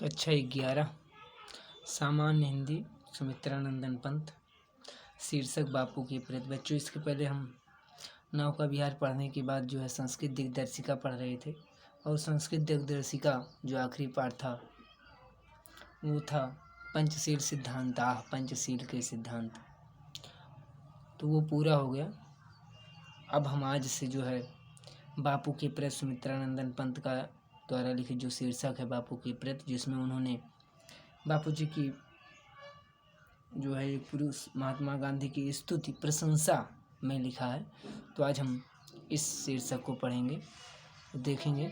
कक्षा 11 सामान्य हिंदी सुमित्रानंदन पंत। शीर्षक बापू की प्रेत। बच्चों, इसके पहले हम नौका विहार पढ़ने के बाद जो है संस्कृत दिग्दर्शिका पढ़ रहे थे, और संस्कृत दिग्दर्शिका जो आखिरी पाठ था वो था पंचशील सिद्धांत, पंचशील के सिद्धांत, तो वो पूरा हो गया। अब हम आज से जो है बापू की प्रेत सुमित्रानंदन पंत का द्वारा लिखित जो शीर्षक है बापू की प्रेत, जिसमें उन्होंने बापू जी की जो है एक पुरुष महात्मा गांधी की स्तुति प्रशंसा में लिखा है, तो आज हम इस शीर्षक को पढ़ेंगे, देखेंगे।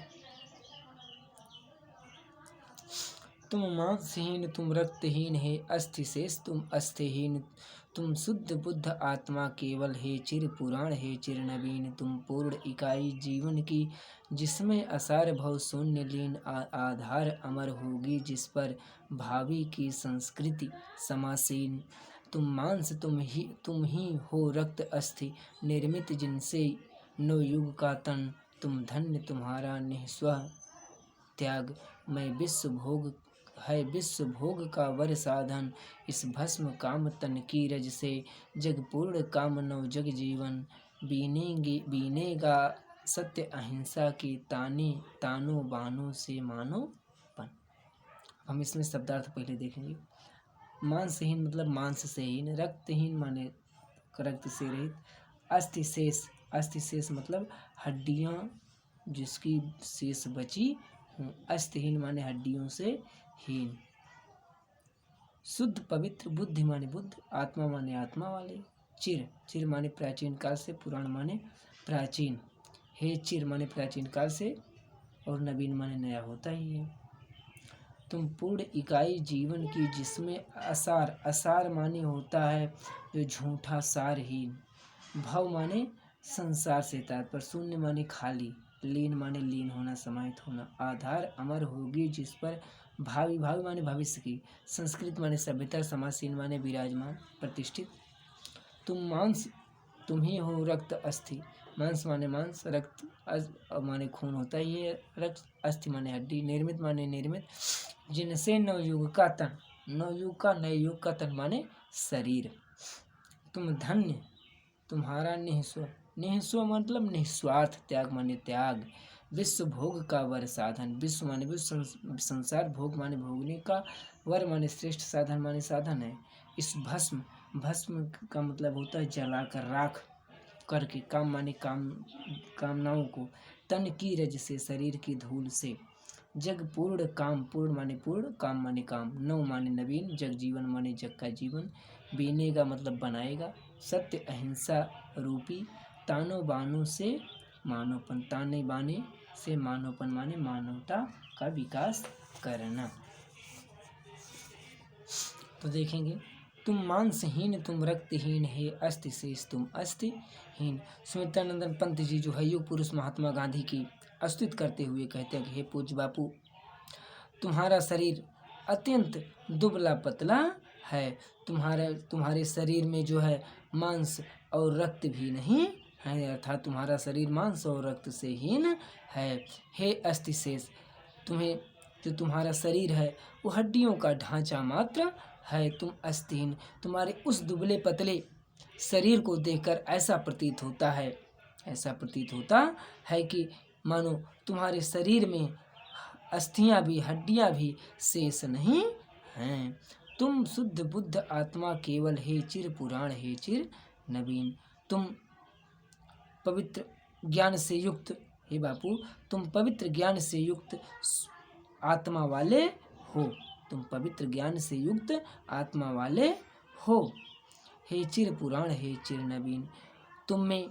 तुम मांसहीन, तुम रक्तहीन है अस्थि शेष, तुम अस्थिहीन, तुम शुद्ध बुद्ध आत्मा केवल है चिर पुराण है चिर नवीन, तुम पूर्ण इकाई जीवन की जिसमें असार भव शून्य लीन, आधार अमर होगी जिस पर भावी की संस्कृति समासीन। तुम मांस तुम ही हो रक्त अस्थि निर्मित जिनसे नौ युग का तन, तुम धन्य तुम्हारा निःस्व त्याग, मैं विश्व भोग है विश्व भोग का वर साधन, इस भस्म काम तन की रज से जग पूर्ण काम नव जग जीवन, बीनेगा सत्य अहिंसा की ताने, तानो बानो से मानो पन। हम इसमें शब्दार्थ पहले देखेंगे। मांसहीन मतलब मांस से हीन, रक्तहीन माने रक्त से रहित, अस्थि शेष, अस्थि शेष मतलब हड्डियां जिसकी शेष बची, अस्थिहीन माने हड्डियों से हीन, शुद्ध पवित्र, बुद्धि माने बुद्ध, आत्मा माने आत्मा वाले, चिर, चिर माने प्राचीन काल से, पुराण माने प्राचीन, हे चिर माने प्राचीन काल से, और नवीन माने नया होता ही है। तुम पूर्ण इकाई जीवन की जिसमें असार, असार माने होता है जो झूठा सारहीन, भव माने संसार से तात्पर्य, शून्य माने खाली, लीन माने लीन होना, समाहित होना, आधार अमर होगी जिस पर भावी, भावी माने भविष्य की, संस्कृत माने सभ्यता, समासीन माने विराजमान प्रतिष्ठित। तुम मांस तुम ही हो रक्त अस्थि, मांस माने मांस, रक्त माने खून होता ही है, रक्त अस्थि माने हड्डी, निर्मित माने निर्मित, जिनसे नवयुग का तन, नवयुग का नए युग का तन माने शरीर, तुम धन्य तुम्हारा निःस्व, निःस्व मतलब निस्वार्थ, त्याग माने त्याग, विश्व भोग का वर साधन, विश्व माने विश्व संसार, भोग माने भोगने का, वर माने श्रेष्ठ, साधन माने साधन है। इस भस्म, भस्म का मतलब होता है जलाकर राख करके, काम माने काम, कामनाओं को, तन की रज से शरीर की धूल से, जग पूर्ण काम, पूर्ण माने पूर्ण, काम माने काम, नव माने नवीन, जग जीवन माने जग का जीवन, बीनेगा मतलब बनाएगा, सत्य अहिंसा रूपी, तानो बानो से मानवपन, ताने बाने से मानवपन माने मानवता का विकास करना। तो देखेंगे, तुम मांसहीन, तुम रक्तहीन है अस्थि शेष, तुम अस्थिहीन। सुमित्रानंदन पंत जी जो है युग पुरुष महात्मा गांधी की स्तुति करते हुए कहते हैं कि हे पूज्य बापू, तुम्हारा शरीर अत्यंत दुबला पतला है, तुम्हारे शरीर में जो है मांस और रक्त भी नहीं है, अर्थात तुम्हारा शरीर मांस और रक्त से हीन है। हे अस्थि शेष, तुम्हें जो तुम्हारा शरीर है वो हड्डियों का ढांचा मात्र है, तुम अस्थिहीन, तुम्हारे उस दुबले पतले शरीर को देखकर ऐसा प्रतीत होता है कि मानो तुम्हारे शरीर में अस्थियां भी, हड्डियां भी शेष नहीं हैं। तुम शुद्ध बुद्ध आत्मा केवल है चिर पुराण है चिर नवीन, तुम पवित्र ज्ञान से युक्त, हे बापू तुम पवित्र ज्ञान से युक्त आत्मा वाले हो, तुम पवित्र ज्ञान से युक्त आत्मा वाले हो, हे चिर पुराण हे चिर नवीन, तुम में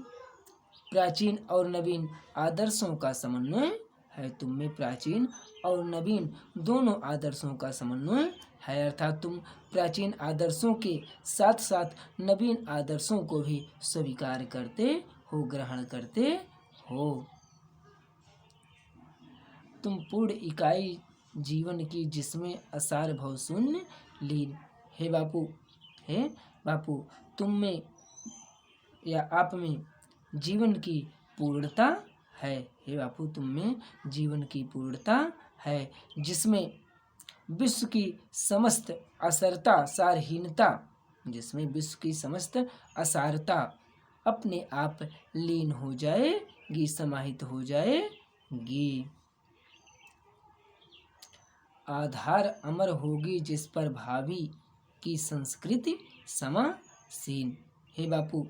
प्राचीन और नवीन आदर्शों का समन्वय है, तुम में प्राचीन और नवीन दोनों आदर्शों का समन्वय है, अर्थात तुम प्राचीन आदर्शों के साथ साथ नवीन आदर्शों को भी स्वीकार करते हो, ग्रहण करते हो। तुम पूर्ण इकाई जीवन की जिसमें असार भव शून्य लीन, हे बापू तुम में या आप में जीवन की पूर्णता है, हे बापू तुम में जीवन की पूर्णता है, जिसमें विश्व की समस्त असरता सारहीनता, जिसमें विश्व की समस्त असारता अपने आप लीन हो जाएगी, समाहित हो जाएगी। आधार अमर होगी जिस पर भावी की संस्कृति समासीन। हे बापू,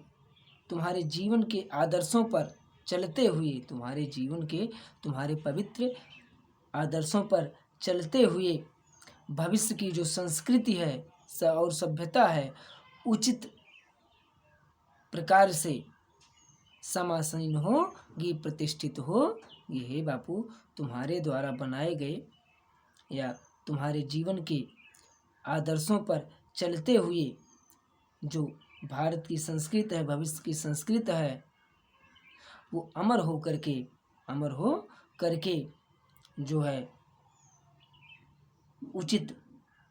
तुम्हारे जीवन के आदर्शों पर चलते हुए, तुम्हारे जीवन के, तुम्हारे पवित्र आदर्शों पर चलते हुए भविष्य की जो संस्कृति है और सभ्यता है, उचित प्रकार से समासीन होगी, प्रतिष्ठित होगी। हे बापू, तुम्हारे द्वारा बनाए गए या तुम्हारे जीवन के आदर्शों पर चलते हुए जो भारत की संस्कृति है, भविष्य की संस्कृति है, वो अमर हो करके जो है उचित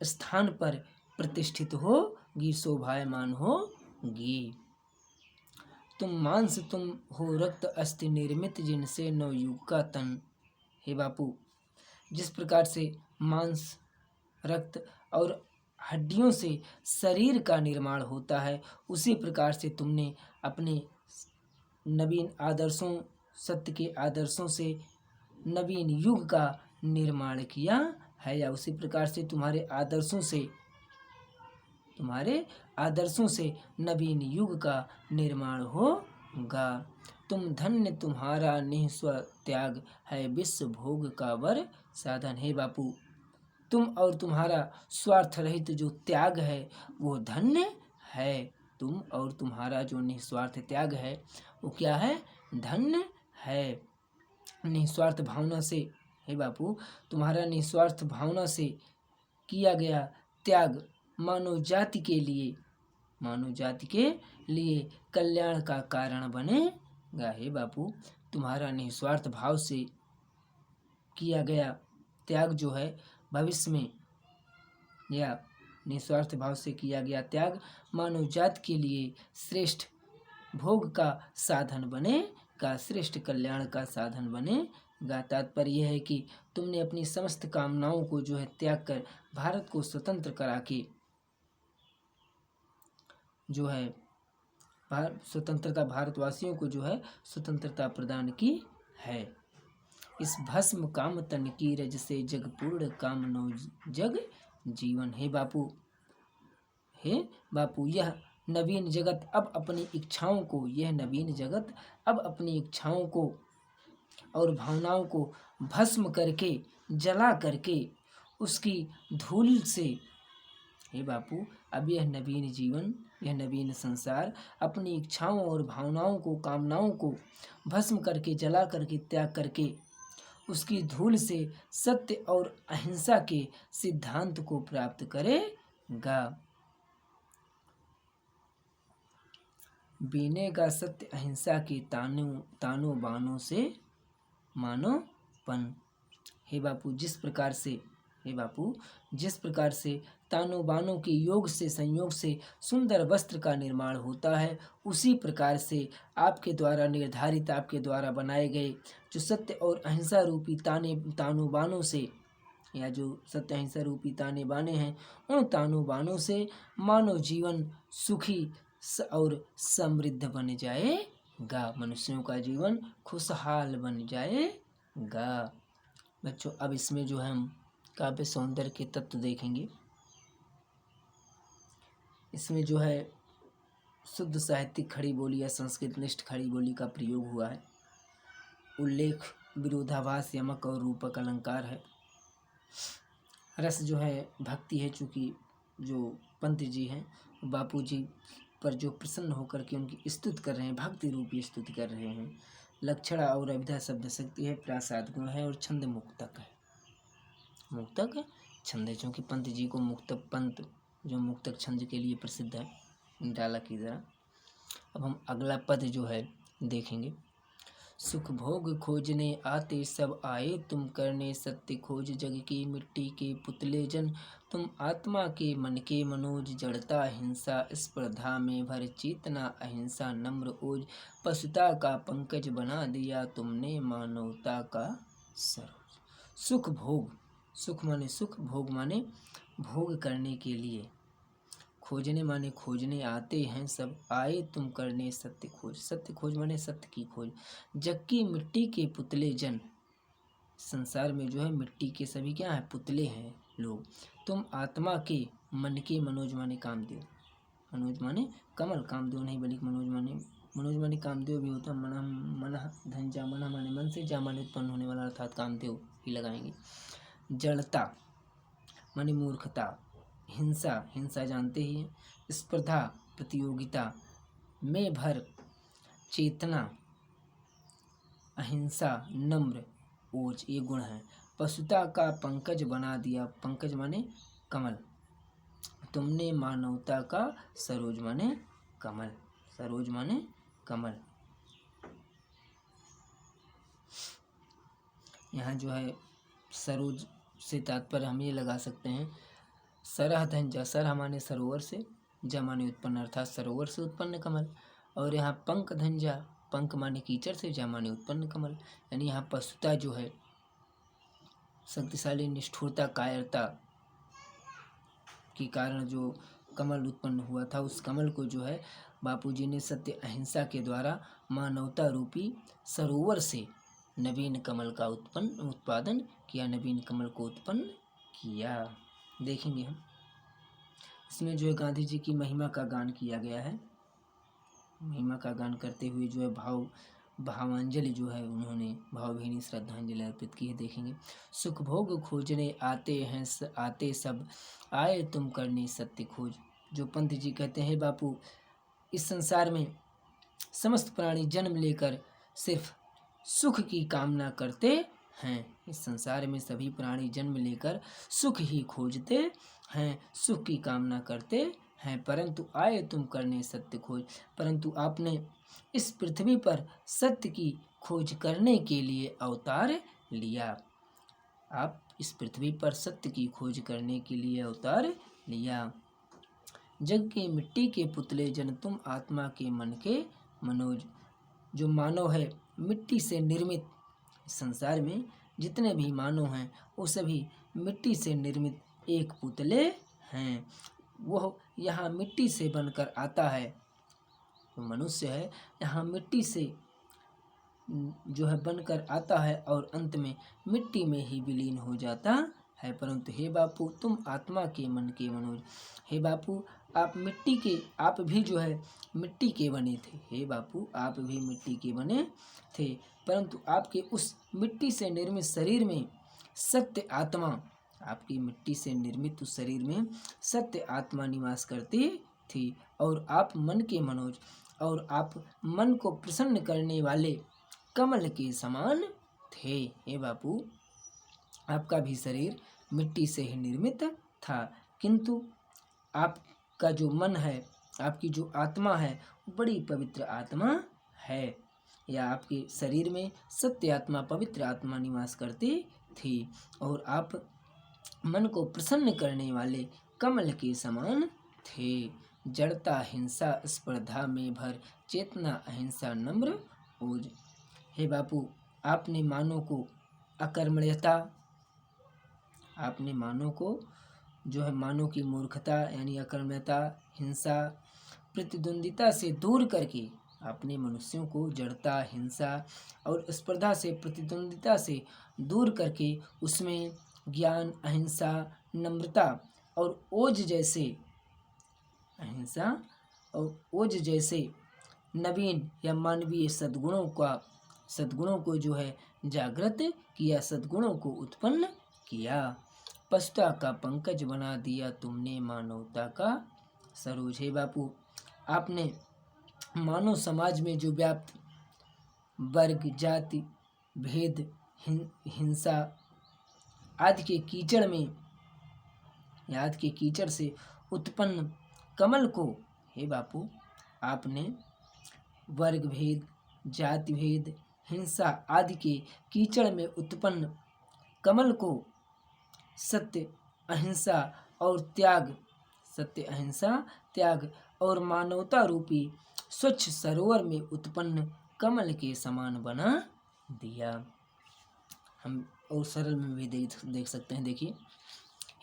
स्थान पर प्रतिष्ठित होगी, शोभायमान होगी। तुम मांस तुम हो रक्त अस्थि निर्मित जिनसे नवयुग का तन। हे बापू, जिस प्रकार से मांस, रक्त और हड्डियों से शरीर का निर्माण होता है, उसी प्रकार से तुमने अपने नवीन आदर्शों, सत्य के आदर्शों से नवीन युग का निर्माण किया है, या उसी प्रकार से तुम्हारे आदर्शों से नवीन युग का निर्माण होगा। तुम धन्य तुम्हारा निःस्व त्याग है विश्व भोग का वर साधन। हे बापू, तुम और तुम्हारा स्वार्थ रहित जो त्याग है वो धन्य है। तुम और तुम्हारा जो निस्वार्थ त्याग है वो क्या है? धन्य है। निस्वार्थ भावना से, हे बापू, तुम्हारा निस्वार्थ भावना से किया गया त्याग मानव जाति के लिए कल्याण का कारण बनेगा। हे बापू, तुम्हारा निस्वार्थ भाव से किया गया त्याग जो है भविष्य में, या निस्वार्थ भाव से किया गया त्याग मानव जाति के लिए श्रेष्ठ भोग का साधन बनेगा, श्रेष्ठ कल्याण का साधन बनेगा। तात्पर्य यह है कि तुमने अपनी समस्त कामनाओं को जो है त्याग कर भारत को स्वतंत्र करा के जो है स्वतंत्रता, भारतवासियों को जो है स्वतंत्रता प्रदान की है। इस भस्म काम तन की रज से जग पूर्ण काम नो जग जीवन। हे बापू, यह नवीन जगत अब अपनी इच्छाओं को, यह नवीन जगत अब अपनी इच्छाओं को और भावनाओं को भस्म करके, जला करके, उसकी धूल से, हे बापू, अब यह नवीन जीवन, यह नवीन संसार अपनी इच्छाओं और भावनाओं को, कामनाओं को भस्म करके, जला करके, त्याग करके, उसकी धूल से सत्य और अहिंसा के सिद्धांत को प्राप्त करेगा। बीनेगा सत्य अहिंसा के तानों बानों से मानवपन। हे बापू, जिस प्रकार से तानों बानों के योग से, संयोग से सुंदर वस्त्र का निर्माण होता है, उसी प्रकार से आपके द्वारा निर्धारित, आपके द्वारा बनाए गए जो सत्य और अहिंसा रूपी तानों बानों से, या जो सत्य अहिंसा रूपी ताने बाने हैं, उन तानों बानों से मानव जीवन सुखी और समृद्ध बन जाएगा, मनुष्यों का जीवन खुशहाल बन जाएगा। बच्चों, अब इसमें जो है हम काव्य सौंदर्य के तत्व देखेंगे। इसमें जो है शुद्ध साहित्यिक खड़ी बोली या संस्कृतनिष्ठ खड़ी बोली का प्रयोग हुआ है। उल्लेख, विरोधाभास, यमक और रूपक अलंकार है। रस जो है भक्ति है, चूँकि जो पंत जी हैं बापू जी पर जो प्रसन्न होकर के उनकी स्तुति कर रहे हैं, भक्ति रूपी स्तुति कर रहे हैं। लक्षणा और अभिधा शब्द शक्ति है, प्रासाद गुण है और छंद मुक्तक है। मुक्तक छंद है, चूँकि पंत जी को पंत जो मुक्तक छंद के लिए प्रसिद्ध है, डाला की जरा। अब हम अगला पद जो है देखेंगे। सुख भोग खोजने आते सब आए, तुम करने सत्य खोज जग की मिट्टी के पुतले जन। तुम आत्मा के मन के मनोज, जड़ता हिंसा स्पर्धा में भर चेतना अहिंसा नम्र ओज। पशुता का पंकज बना दिया तुमने मानवता का सरोज। सुख भोग, सुख माने सुख, भोग माने भोग करने के लिए, खोजने माने खोजने, आते हैं सब आए तुम करने सत्य खोज। सत्य खोज माने सत्य की खोज। जग की मिट्टी के पुतले जन, संसार में जो है मिट्टी के सभी क्या है, पुतले हैं लोग। तुम आत्मा के मन के, मनोज माने कामदेव, मनोज माने कमल, कामदेव नहीं बल्कि मनोज माने कामदेव भी होता। मन धन जा, मन माने मन से, जा माने उत्पन्न होने वाला, अर्थात कामदेव ही लगाएंगे। जड़ता माने मूर्खता, हिंसा, हिंसा जानते ही हैं, स्पर्धा प्रतियोगिता, में भर चेतना, अहिंसा, नम्र, ओज, ये गुण है। पशुता का पंकज बना दिया, पंकज माने कमल, तुमने मानवता का सरोज माने कमल, सरोज माने कमल। यहाँ जो है सरोज से तात्पर्य हम ये लगा सकते हैं, सरह धन जा, सरह माने सरोवर से, जा माने उत्पन्न, अर्थात सरोवर से उत्पन्न कमल। और यहाँ पंक धन जा, पंक माने कीचड़ से, जा माने उत्पन्न कमल। यानी यहाँ पशुता जो है, शक्तिशाली निष्ठुरता, कायरता के कारण जो कमल उत्पन्न हुआ था, उस कमल को जो है बापूजी ने सत्य अहिंसा के द्वारा मानवता रूपी सरोवर से नवीन कमल का उत्पादन किया, नवीन कमल को उत्पन्न किया। देखेंगे हम इसमें जो है गांधी जी की महिमा का गान किया गया है। महिमा का गान करते हुए जो है भावांजलि जो है उन्होंने भावभीनी श्रद्धांजलि अर्पित की है। देखेंगे, सुख भोग खोजने आते हैं आते सब आए तुम करने सत्य खोज। जो पंत जी कहते हैं, बापू इस संसार में समस्त प्राणी जन्म लेकर सिर्फ सुख की कामना करते हैं। इस संसार में सभी प्राणी जन्म लेकर सुख ही खोजते हैं, सुख की कामना करते हैं, परंतु आए तुम करने सत्य खोज। परंतु आपने इस पृथ्वी पर सत्य की खोज करने के लिए अवतार लिया। आप इस पृथ्वी पर सत्य की खोज करने के लिए अवतार लिया। जग के मिट्टी के पुतले जन, तुम आत्मा के मन के मनोज। जो मानव है मिट्टी से निर्मित, संसार में जितने भी मानव हैं वो सभी मिट्टी से निर्मित एक पुतले हैं। वह यहाँ मिट्टी से बनकर आता है, जो मनुष्य है यहाँ मिट्टी से जो है बनकर आता है और अंत में मिट्टी में ही विलीन हो जाता है। परंतु हे बापू तुम आत्मा के मन के मनोज। हे बापू आप मिट्टी के, आप भी जो है मिट्टी के बने थे। हे बापू आप भी मिट्टी के बने थे, परंतु आपके उस मिट्टी से निर्मित शरीर में सत्य आत्मा, आपकी मिट्टी से निर्मित उस शरीर में सत्य आत्मा निवास करती थी। और आप मन के मनोज, और आप मन को प्रसन्न करने वाले कमल के समान थे। हे बापू आपका भी शरीर मिट्टी से ही निर्मित था, किंतु आपका जो मन है, आपकी जो आत्मा है, बड़ी पवित्र आत्मा है। या आपके शरीर में सत्य आत्मा, पवित्र आत्मा निवास करती थी, और आप मन को प्रसन्न करने वाले कमल के समान थे। जड़ता हिंसा स्पर्धा में भर चेतना अहिंसा नम्र ओज। हे बापू आपने मानव को अकर्मण्यता, आपने मानव को जो है मानव की मूर्खता यानी अकर्मण्यता, हिंसा, प्रतिद्वंदिता से दूर करके आपने मनुष्यों को जड़ता, हिंसा और स्पर्धा से, प्रतिद्वंदिता से दूर करके उसमें ज्ञान, अहिंसा, नम्रता और ओज जैसे, अहिंसा और ओज जैसे नवीन या मानवीय सद्गुणों को जो है जागृत किया, सद्गुणों को उत्पन्न किया। पशुता का पंकज बना दिया तुमने मानवता का सरोज। हे बापू आपने मानव समाज में जो व्याप्त वर्ग, जाति, भेद, हिंसा आदि के कीचड़ में, याद के कीचड़ से उत्पन्न कमल को, हे बापू आपने वर्ग भेद, जाति भेद, हिंसा आदि के कीचड़ में उत्पन्न कमल को सत्य, अहिंसा और त्याग, सत्य, अहिंसा, त्याग और मानवता रूपी स्वच्छ सरोवर में उत्पन्न कमल के समान बना दिया। हम और सरल में भी देख सकते हैं। देखिए,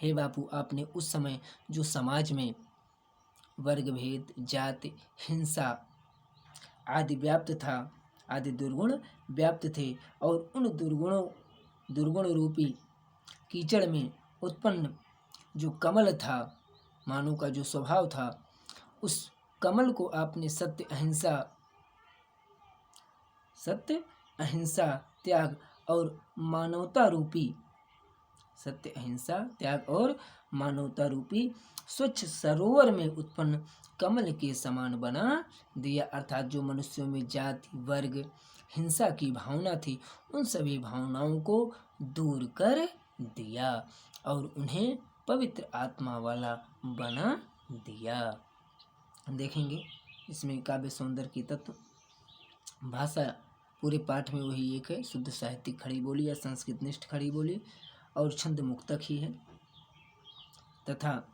हे बापू, आपने उस समय जो समाज में वर्ग भेद, जाति, हिंसा आदि व्याप्त था, आदि दुर्गुण व्याप्त थे, और उन दुर्गुण रूपी कीचड़ में उत्पन्न जो कमल था, मानव का जो स्वभाव था, उस कमल को आपने सत्य अहिंसा त्याग और मानवता रूपी स्वच्छ सरोवर में उत्पन्न कमल के समान बना दिया। अर्थात जो मनुष्यों में जाति, वर्ग, हिंसा की भावना थी, उन सभी भावनाओं को दूर कर दिया और उन्हें पवित्र आत्मा वाला बना दिया। देखेंगे इसमें काव्य सौंदर्य की तत्व। भाषा पूरे पाठ में वही एक है, शुद्ध साहित्यिक खड़ी बोली या संस्कृत निष्ठ खड़ी बोली, और छंद मुक्तक ही है, तथा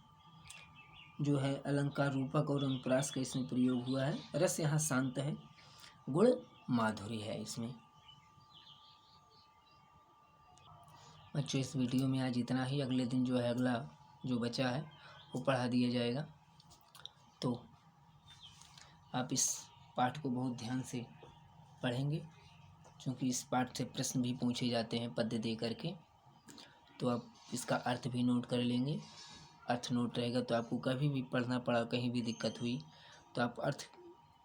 जो है अलंकार रूपक और अनुप्रास का इसमें प्रयोग हुआ है। रस यहाँ शांत है, गुण माधुरी है इसमें। बच्चों, इस वीडियो में आज इतना ही। अगले दिन जो है अगला जो बचा है वो पढ़ा दिया जाएगा, तो आप इस पाठ को बहुत ध्यान से पढ़ेंगे, क्योंकि इस पाठ से प्रश्न भी पूछे जाते हैं पद्य दे करके। तो आप इसका अर्थ भी नोट कर लेंगे। अर्थ नोट रहेगा तो आपको कभी भी पढ़ना पड़ा, कहीं भी दिक्कत हुई तो आप अर्थ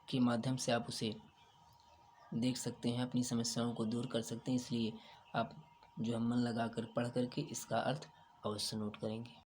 के माध्यम से आप उसे देख सकते हैं, अपनी समस्याओं को दूर कर सकते हैं। इसलिए आप जो मन लगा कर पढ़ करके इसका अर्थ अवश्य नोट करेंगे।